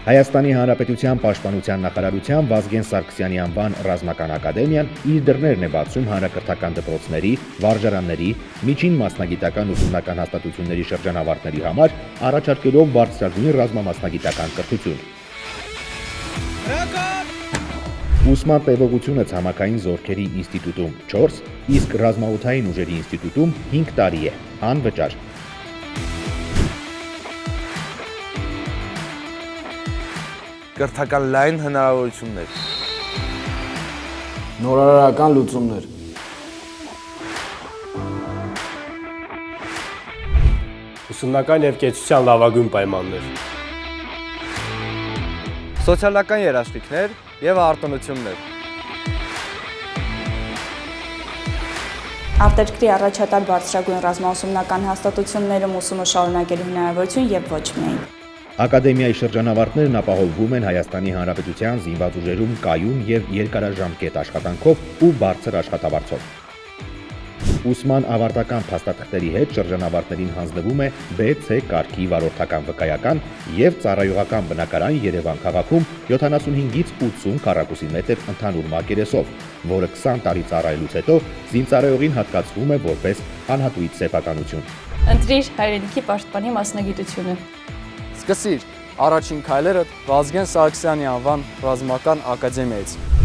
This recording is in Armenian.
Հայաստանի Հանրապետության Պաշտպանության նախարարության Վազգեն Սարգսյանի անվան ռազմական ակադեմիան իր դռներն է բացում հանրակրթական դպրոցների, վարժարանների, միջին մասնագիտական ուսումնական հաստատությունների շրջանավարտների համար, առաջարկելով բարձրագույն ռազմամասնագիտական կրթություն։ Ուսման տևողությունը ցամաքային զորքերի ինստիտուտում 4, իսկ ռազմաօդային ուժերի ինստիտուտում 5 տարի է, անվճար։ Կրթական լայն հնարավորություններ, նորարարական լուծումներ, ուսումնական և կեցության լավագույն պայմաններ, սոցիալական երաշխիքներ և արտոնություններ, արտերկրի առաջատար բարձրագույն ռազմաուսումնական հաստատություններում ուսումը շարունակելու հնարավորություն և ոչ միայն։ Ակադեմիայի շրջանավարտներն ապահովվում են Հայաստանի Հանրապետության զինված ուժերում կայուն և երկարաժամկետ աշխատանքով ու բարձր աշխատավարձով։ Ուսման ավարտական փաստաթղթերի հետ շրջանավարտներին հանձնվում է B-C կարգի վարորդական վկայական և ծառայողական բնակարան Երևան քաղաքում 75-ից 80 քառակուսի մետր ընդհանուր մակերեսով, որը 20 տարի ծառայելուց հետո զինծառայողին հատկացվում է որպես անհատույց սեփականություն։ Ընտրիր հայրենիքի պաշտպանի մասնագիտությունը։ Սկսիր առաջին քայլերը Վազգեն Սարգսյանի անվան ռազմական ակադեմիայից։